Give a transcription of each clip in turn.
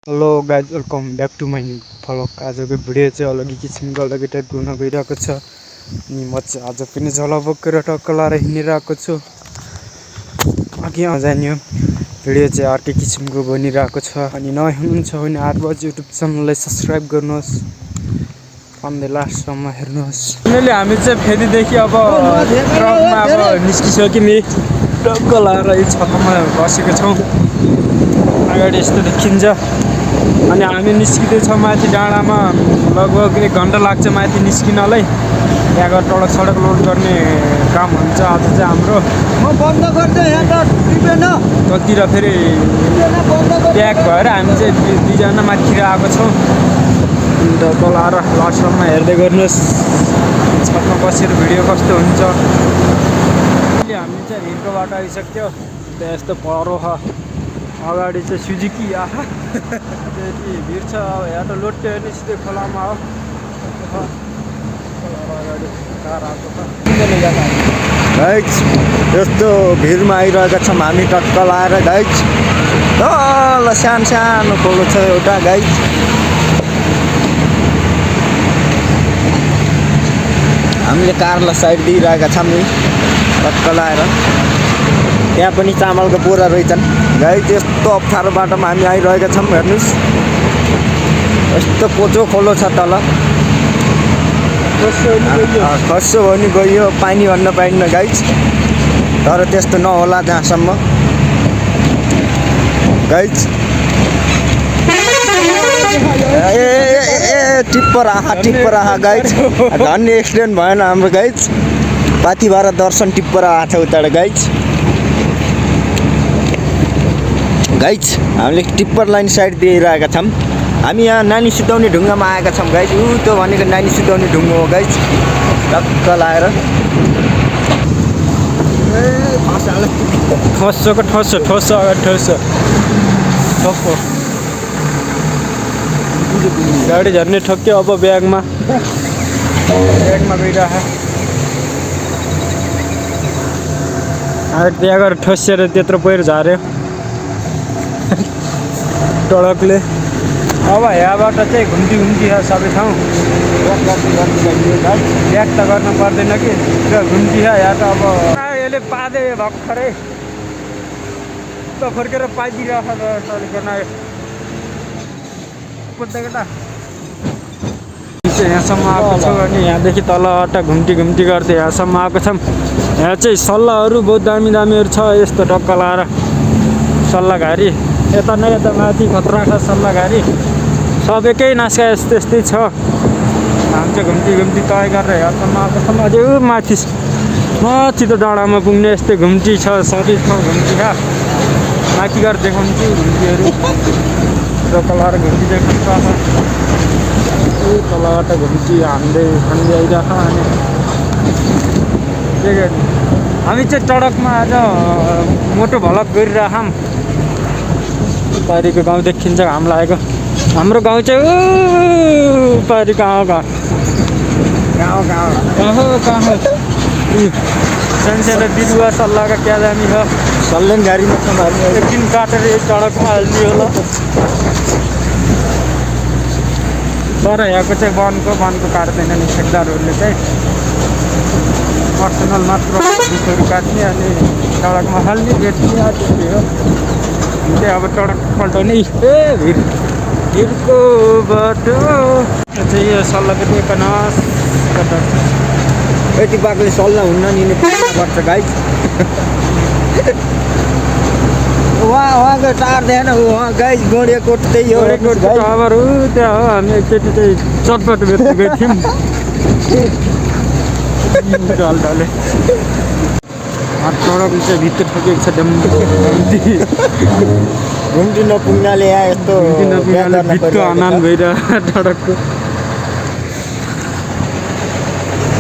Hello guys welcome back to my vlog. आजको video चाहिँ अलग्गै किसिमको अलग्गै टाइपको हुन गइरहेको छ। अनि म चाहिँ आज पनि झोला बोकेर टक्क लाएर हिँडिरहेको छु। अघि जाने हो भिडियो चाहिँ अर्कै किसिमको बनिरहेको छ। अनि नयाँ हुनुहुन्छ भने आरबज युट्युब च्यानललाई सब्सक्राइब गर्नुहोस्, अन्त लास्टसम्म हेर्नुहोस्। अहिले हामी चाहिँ फेरिदेखि अब ट्रकमा अब निस्किसक्यौँ, टक्क लाएर यो छतमा बसेको छौँ। अगाडि यस्तो देखिन्छ। अनि हामी निस्किँदैछौँ माथि डाँडामा। लगभग 1 घन्टा लाग्छ माथि निस्किनलाई। त्यहाँको टडक सडक लोड गर्ने काम हुन्छ आज चाहिँ हाम्रो। म बन्द गर्दै यहाँ त टिपेन कतिर फेरि प्याक भएर हामी चाहिँ दुईजना माथि आएको छौँ। अन्त तल आएर लास्टसम्म हेर्दै गर्नुहोस् छतमा बसेर भिडियो कस्तो हुन्छ। अहिले हामी चाहिँ हिलको बाटो आइसक्यो। यस्तो परो छ अगाडि चाहिँ सुजुकी आहा त्यति भिड छ। अब यहाँ त लोटे नि सिधै खोलामा हो। अगाडि कार आएको छ गाइज। यस्तो भिडमा आइरहेका छौँ हामी टक्क लाएर गाइज। तल सानो सानो खोलो छ एउटा गाइज। हामीले कारलाई साइड दिइरहेका छौँ नि टक्क लाएर। त्यहाँ पनि चामलको बोरा रहेछन् गाइज। यस्तो अप्ठ्यारो बाटोमा हामी आइरहेका छौँ, हेर्नुहोस् यस्तो पोचो खोलो छ तल। खस्यो भने गयो, पानी भन्न पाइन्न गाइज। तर त्यस्तो नहोला जहाँसम्म गाइज। ए टिप्पर आहा गाइज। धन्य एक्सिडेन्ट भएन हाम्रो गाइज। पाथिभरा दर्शन टिप्पर आएको छ उताबाट गाइज। गाइज हामीले टिप्पर लाइन साइड दिइरहेका छौँ। हामी यहाँ नानी सुताउने ढुङ्गामा आएका छौँ गाइज। त्यो भनेको नानी सुताउने ढुङ्गा हो गाइज। टक्क लाएर ठोस गाडी झर्ने ठक्क्यो। अब ब्यागमा गइरह त्यहाँ गएर ठोसिएर त्यत्रो पहिरो झऱ्यो टडकले। अब यहाँबाट चाहिँ घुम्ती छ सबै ठाउँ। ब्याग त गर्न पर्दैन कि घुम्ती छ यहाँ त। अब यसले पादे भर्खरै त फर्केर पाइदिरहेको छ टलीको नयाँ केटा यहाँसम्म आएको छौँ। अनि यहाँदेखि तलबाट घुम्ती गर्दै यहाँसम्म आएको छौँ। यहाँ चाहिँ सल्लाहहरू बहुत दामीहरू छ। यस्तो टक्क लाएर सल्लाहघारी यता न यता माथि खतरा छ सल्लाहघारी सब एकै नास्का यस्तै छ। हामी चाहिँ घुम्ती तय गरेर यहाँसम्म आएको छौँ। अझै माथि त डाँडामा पुग्ने यस्तै घुम्ती छ। सबै ठाउँ घुम्ती छ। माथि गएर देखाउँछु घुम्तीहरू। टक्क लाएर घुम्ती देखाउँछ। तलबाट घुम्ती हान्दै आइरहेको। अनि हामी चाहिँ टडकमा आज मोटो भ्लग गरिरहेछौँ। पारीको गाउँ देखिन्छ घाम लागेको। हाम्रो गाउँ चाहिँ पारी गाउँ सानो बिरुवा सल्लाहका क्या जानी छ। सल्लेन गाडीमा छौँ हामी। एकदिन काटेर एक टडकमा हालिदियो होला। तर यहाँको चाहिँ वनको काट्दैन नि ठेकदारहरूले चाहिँ। पर्सनल मात्र रुखहरू काट्ने अनि टडकमा हाल्ने बेच्ने त्यस्तै हो। त्यही अब टडक पल्टाउने भिरको बाटो चाहिँ यो सल्लाहको एकनास यति बाक्ले सल्लाह हुन्न नि पर्छ गाइज। उहाँको टार देखेन उहाँ गाइज गोडेकोट त्यही हो। टावर त्यहाँ हो। हामी एकचोटि चाहिँ चटपट बेच्नु गएको थियौँ ढलढले। टडक चाहिँ भित्र ठोकेको छ घुम्ती नपुग्नाले यहाँ यस्तो भित्र हनान भइरह टडकको।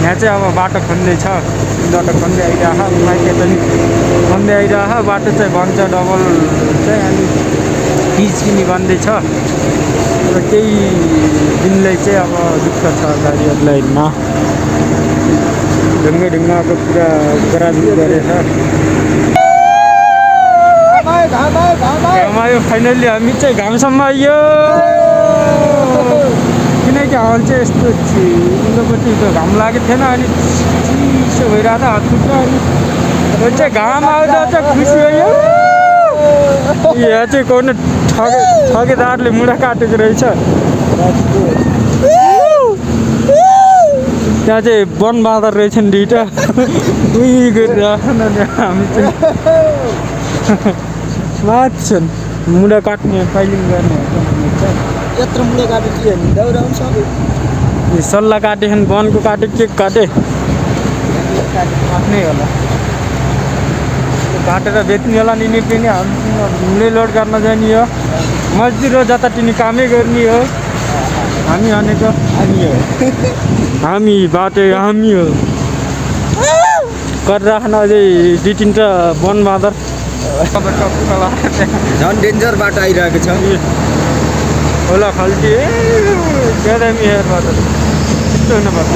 यहाँ चाहिँ अब बाटो खन्दैछ। बाटो खन्दै आइरह माइके पनि खन्दै आइरह। बाटो चाहिँ बन्छ डबल चाहिँ। अनि पिच पनि बन्दैछ। र केही दिनलाई चाहिँ अब दुःख छ गाडीहरूलाई ढुङ्गाको पुरा गराबी गरेछ। आयो फाइनल्ली हामी चाहिँ घामसम्म आइयो किनकि हाल चाहिँ यस्तो उँधोपट्टि त्यो घाम लागेको थिएन अनि चिसो भइरहेको हात खुट्टा अनि चाहिँ घाम आउँदा चाहिँ खुसी भयो यहाँ चाहिँ कोही ठगेदारले मुढा काटेको रहेछ त्यहाँ चाहिँ वन बाँदर रहेछन् दुइटा उही गरेर हामी चाहिँ मान्छन् मुढा काट्ने फाइलिङ गर्ने यत्रो मुढा काट्यो के हेर्नु दाउराउनु सबै सल्लाह काटे वनको काटे के काटे आफ्नै होला काटेर बेच्ने होला नि पनि हामीले लोड गर्न जाने हो मजदुर हो जता तिनी कामै गर्ने हो हामी भनेको हामी बाटो हामी हो गरिराख्न अझै 2-3टा वन बाँदर झन् डेन्जर बाटो आइरहेको छ होला खल्टी बेदामी हेरबाट यस्तो हुनुपर्छ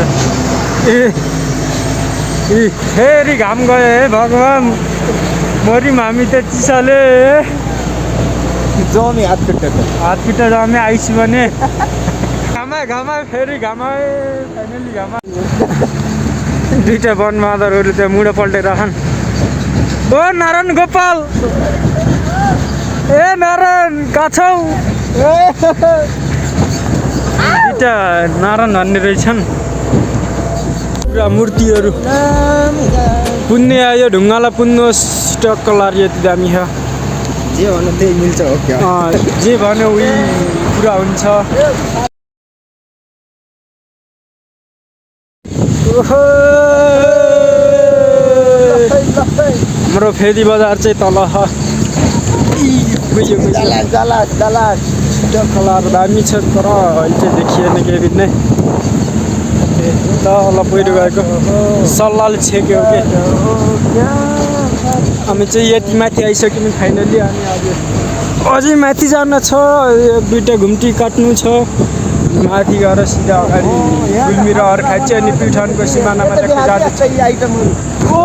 फेरि घाम गयो है भगवान् मरिम हामी त चिसाले जमी हात खुट्टा जमे आइस भने घामा फेरि घामा फाइनली घामा दुइटा वन बाँदरहरू त्यहाँ मुढो पल्टाइरहन् ओ नारायण गोपाल ए नारायण कहाँ छौ दुइटा नारायण भन्ने रहेछन् पुरा मूर्तिहरू पुण्य आयो ढुङ्गालाई पुन्नुहोस् टक्क लार यति दामी छ जे भन्नु त्यही मिल्छ हो क्या जे भन्यो उही पुरा हुन्छ हाम्रो फेदी बजार चाहिँ तल कलर दामी छ तर अहिले चाहिँ देखिएन केही नै तल पहिरो गएको सल्लाहले छेक्यो के हामी चाहिँ यति माथि आइसक्यौँ फाइनल्ली अनि अझै माथि जान छ 2टा घुम्टी काट्नु छ माथि गएर सिधा अगाडि गुल्मी र अर्खाची अनि प्युठानको सिमानामा जाँदैछ ओ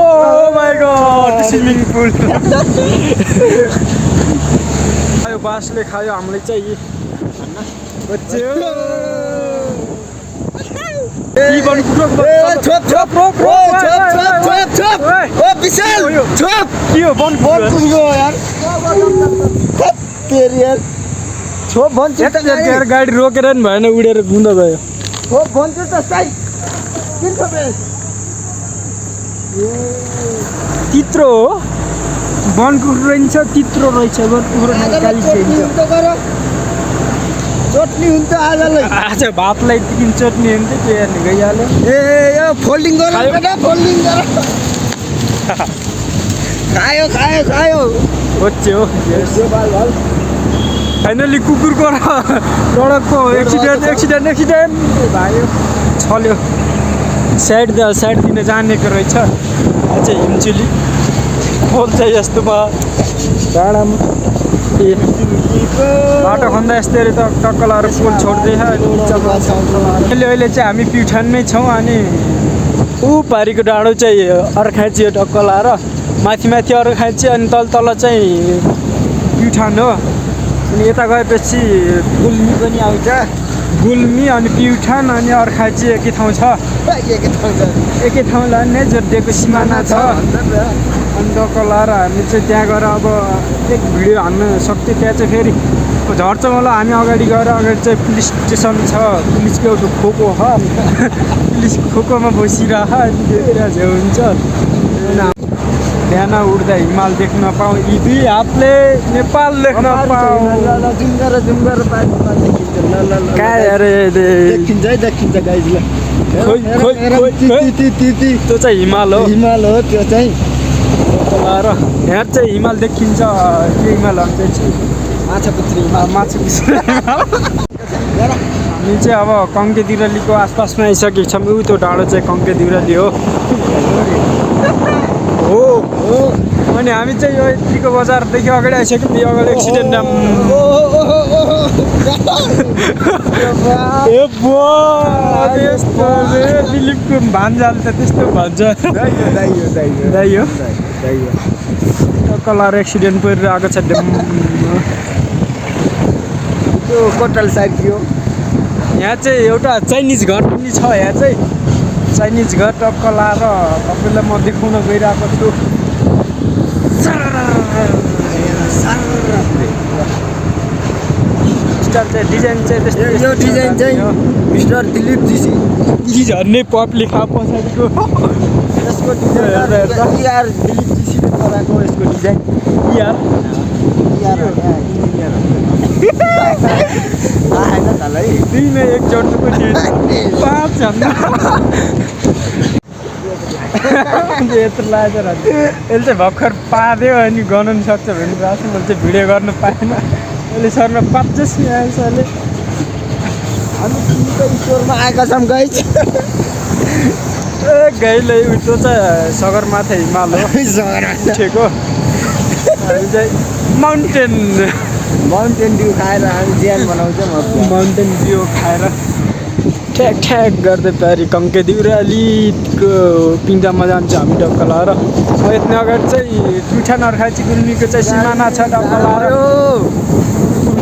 माई गॉड स्विमिङ पुल आयो बासले खायो हामीलाई चाहिँ बच्चो गाडी रोकेर नि भएन उडेर घुम्दा गयो तित्रो हो वन कुकुर रहेछ तित्रो रहेछ चटनी हुन्छ आज भातलाई तिन चटनी हुन्छ के हेर्ने गइहाल्यो ए यो फोल्डिङ गर खायो बच्चे हो फाइनली कुकुरको सडकको एक्सिडेन्ट भायो छल्यो साइड दिन जानेको रहेछ अझै हिमचुली खोल चाहिँ यस्तोमा डाँडामा बाटो खन्दा यस्तै त टक्कलाएर पोल छोड्दैछ अहिले चाहिँ हामी प्युठानमै छौँ अनि ऊ पारिको डाँडो चाहिँ अर्खाँची हो टक्क लाएर माथि अर्खाँची अनि तल चाहिँ प्युठान हो अनि यता गएपछि गुल्मी पनि आउँछ गुल्मी अनि प्युठान अनि अर्खाँची एकै ठाउँ छ एकै ठाउँलाई नै जोडिएको सिमाना छ अनि टक्क लाएर हामी चाहिँ त्यहाँ गएर अब एक भिडियो हान्न सक्थ्यो त्यहाँ चाहिँ फेरि झर्चमला हामी अगाडि चाहिँ पुलिस स्टेसन छ पुलिसको एउटा खोको छ पुलिस खोकोमा बसिरह झ्याउ हुन्छ बिहान उड्दा हिमाल देख्न पाऊँ यी 2 हातले नेपाल देख्न पाऊँ देखिन्छ गाइजलाई त्यो चाहिँ हिमाल हो त्यो चाहिँ यहाँ चाहिँ हिमाल देखिन्छ के हिमाल भन्छ माछापुत्री हामी चाहिँ अब कङ्के दिउरालीको आसपासमा आइसकेको छौँ ऊ त्यो डाँडो चाहिँ कङ्के दिउराली हो अनि हामी चाहिँ यो यतिको बजारदेखि अगाडि आइसक्यौँ यो अगाडि एक्सिडेन्ट दिलीपको भान्जाले त त्यस्तो भन्छ दाइ हो टक्कलाएर एक्सिडेन्ट परिरहेको छ त्यो कोटल साइड थियो यहाँ चाहिँ एउटा चाइनिज घर पनि छ यहाँ चाहिँ चाइनिज घर टक्कलाएर तपाईँलाई म देखाउन गइरहेको छु डिजाइन चाहिँ त्यस्तो यो डिजाइन चाहिँ मिस्टर दिलीप जीसी यी झर्ने पप लेखा पछाडिको यसको डिजाइन यार दिलीप जीसीले बनाएको यसको डिजाइन यार दुईमा एक जोड्नुको थियो 5 भन्दा यत्रो लागेर यसले चाहिँ भर्खर पार्यो अनि गनाउनु सक्छ भने राख्छु मैले चाहिँ भिडियो गर्नु पाएन अहिले सर्न पाँच नि आएछ अहिले हामी तिमीको स्टोरमा आएका छौँ गाइस ए गाईले त्यो चाहिँ सगरमाथा हिमाल हो उठेको हामी चाहिँ माउन्टेन ड्यू खाएर हामी ज्यान बनाउँछौँ माउन्टेन ड्यू खाएर ठ्याक ठ्याक गर्दै प्यारी कङ्के दिउरालीको पिङजामा जान्छ हामी टक्क लाएर यति अगाडि चाहिँ प्युठान अर्खाची गुल्मीको चाहिँ सिमाना छ टक्क लाएर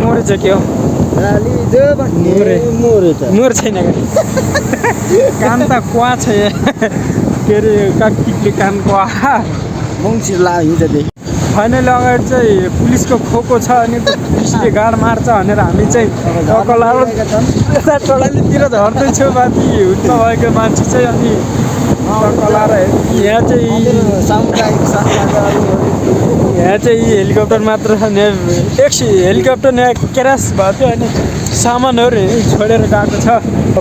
मोरे चाहिँ के हो मोर छैन कान त कुवा छ के अरे काकीले कान कुवा मङ्सिर ला हिजोदेखि फाइनली अगाडि चाहिँ पुलिसको खोको छ अनि पुलिसले गाड मार्छ भनेर हामी चाहिँ टक्क लाएर यता टोडालीतिर झर्दैछौँ माथि हुन्न भएको मान्छे चाहिँ अनि टक्क लाएर यहाँ चाहिँ हेलिकप्टर मात्र छ नि हेलिकप्टर यहाँ क्रास भएको थियो अनि सामानहरू छोडेर गएको छ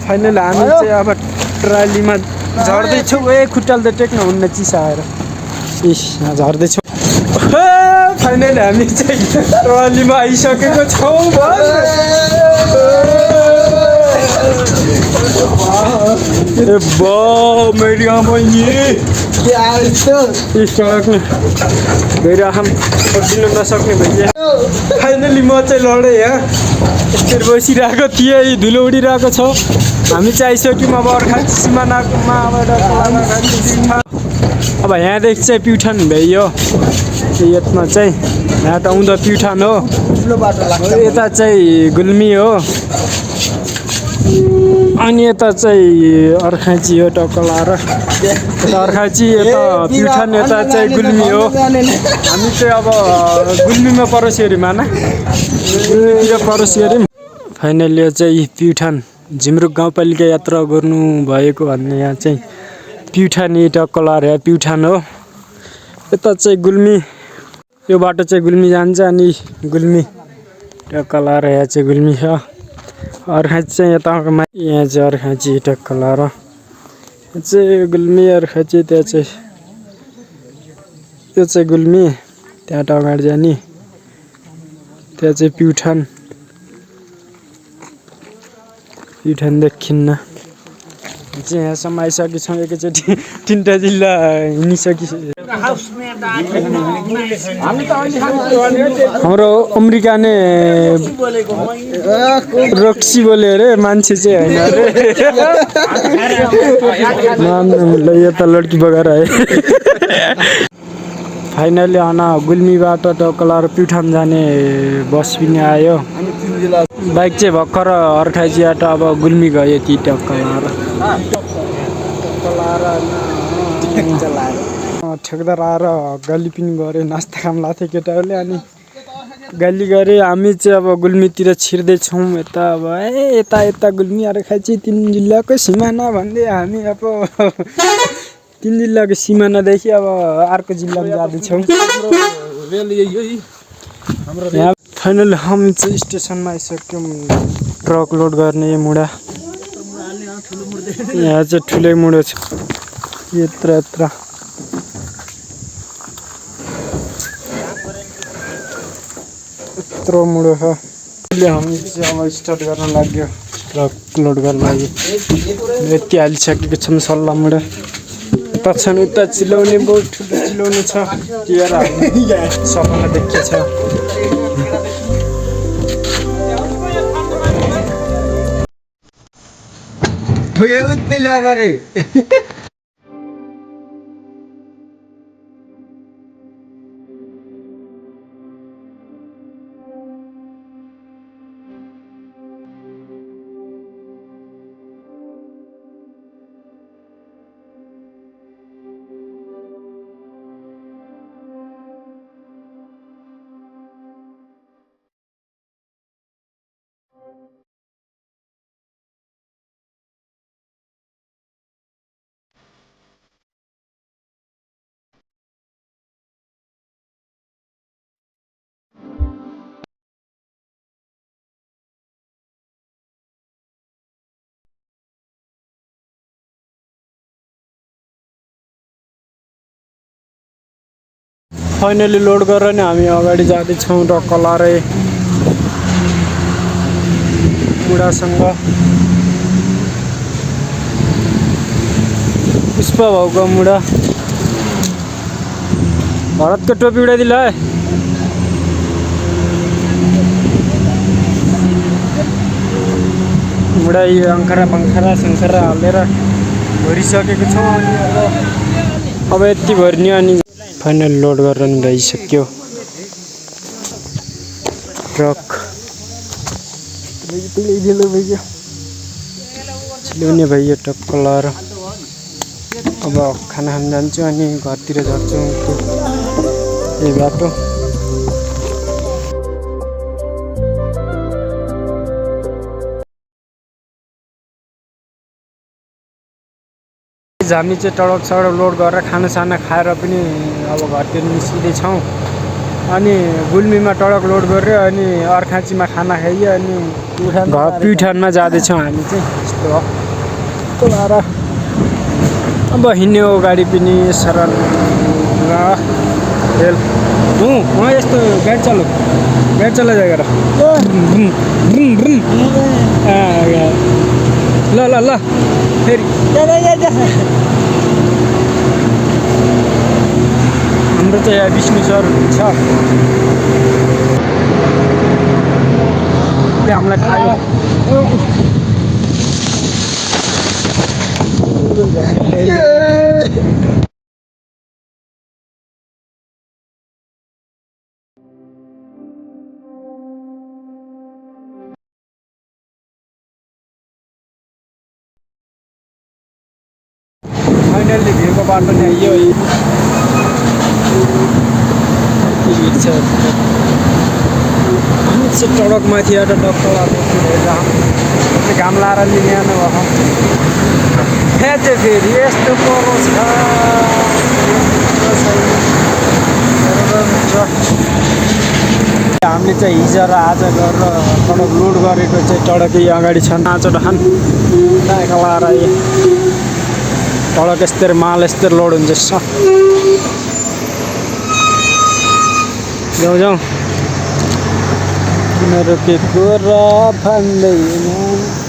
फाइनली हामी चाहिँ अब ट्रालीमा झर्दैछौँ खुट्टाले त टेक्न हुन्न चिसा आएर झर्दैछौँ फाइनली हामी चाहिँ ट्रालीमा आइसकेको छौँ मेरी गइरहम पर्सिन नसक्ने भइया फाइनली म चाहिँ लडेँ यहाँ यस्तरी बसिरहेको थिएँ धुलो उडिरहेको छ हामी चाहिँ आइसक्यौँ अब अर्खाची सिमानामा अब यहाँदेखि चाहिँ प्युठान भइयो यत्मा चाहिँ यहाँ त आउँदा प्युठान हो यता चाहिँ गुल्मी हो अनि यता चाहिँ अर्खाची हो टक्क लाएर यता अर्खाची यता प्युठान यता चाहिँ गुल्मी हो हामी चाहिँ अब गुल्मीमा परोसी अरे माना गुल्मीतिर परोसी अरे फाइनली यो चाहिँ प्युठान झिमरुक गाउँपालिका यात्रा गर्नु भएको भन्ने यहाँ चाहिँ प्युठान टक्क लाएर यहाँ प्युठान हो यता चाहिँ गुल्मी यो बाटो चाहिँ गुल्मी जान्छ अनि गुल्मी टक्क लाएर यहाँ चाहिँ गुल्मी छ अर्खाची चाहिँ यतामा यहाँ चाहिँ अर्खाची टक्क लाएर चाहिँ गुल्मी अर्खाची त्यहाँ चाहिँ त्यो चाहिँ गुल्मी त्यहाँ अगाडि जाने त्यहाँ चाहिँ प्युठान देखिन्न चाहिँ यहाँसम्म आइसकेछौँ एकैचोटि 3टा जिल्ला हाम्रो अमेरिका ने रक्सी बोले अरे मान्छे चाहिँ होइन अरे यता लड्की बगाएर आए फाइनली गुल्मीबाट टक्क लाएर प्युठान जाने बस पनि आयो बाइक चाहिँ भर्खर अर्खाचीबाट अब गुल्मी गयो ती टक्क लाएर ठेकदार आएर गाली पनि गऱ्यो नास्ता काम लाग्थ्यो केटाहरूले अनि गाली गऱ्यो हामी चाहिँ अब गुल्मीतिर छिर्दैछौँ यता अब यता यता गुल्मी अर्खाची 3 जिल्लाको सिमाना भन्दै हामी अब 3 जिल्लाको सिमानादेखि अब अर्को जिल्लामा जाँदैछौँ यहाँ फाइनली हामी चाहिँ स्टेसनमा आइसक्यौँ ट्रक लोड गर्ने मुडा यहाँ चाहिँ ठुलै मुडो छ यत्र यत्रो मुडो छ अहिले हामी चाहिँ अब स्टार्ट गर्न लाग्यो ट्रक लोड गर्न लागि यति हालिसकेको छौँ सल्लाह मुडा यता छन् उता चिलाउने बहुत ठुलो चिलाउने छ तिहार सपना देखिएको छ फाइनली लोड गरेर नि हामी अगाडि जाँदैछौँ र कलारे बुढासँग पुष्पा भाउको मुढा भरतको टोपी उडाइदिल है मुढा यो अङ्खरा पङ्खरा सङ्खरा हालेर भरिसकेको छौँ अनि अब यति भर्ने अनि फाइनल लोड गरेर नि गइसक्यो ट्रक ल्याउने भइयो टक्क लाएर अब खाना खान जान्छु अनि घरतिर जान्छु यही बाटो हामी चाहिँ टडक सडक लोड गरेर खानासाना खाएर पनि अब घरतिर निस्किँदैछौँ अनि गुल्मीमा टडक लोड गरेर अनि अर्खाँचीमा खाना खाइयो अनि प्युठानमा जाँदैछौँ हामी चाहिँ यस्तो हो लाएर अब हिँड्ने हो गाडी पनि सरल रेल यस्तो गाडी चला जाएर ल ल ल फेरि हाम्रो चाहिँ यहाँ विष्णु सर हुनुहुन्छ हामीलाई खायो फाइनल्ली भिरको बाटो नै आइयो टडकमाथि आएर टक्क घाम लाएर लिने भयो फेरि यस्तो परो छ हामीले चाहिँ हिजो र आज गरेर टडक लोड गरेको चाहिँ टडकै अगाडि छ नाचो ढान लाएर टडक यस्तै माल यस्तै लोड हुन्छ जाउँ किन रोकेको र भन्दैन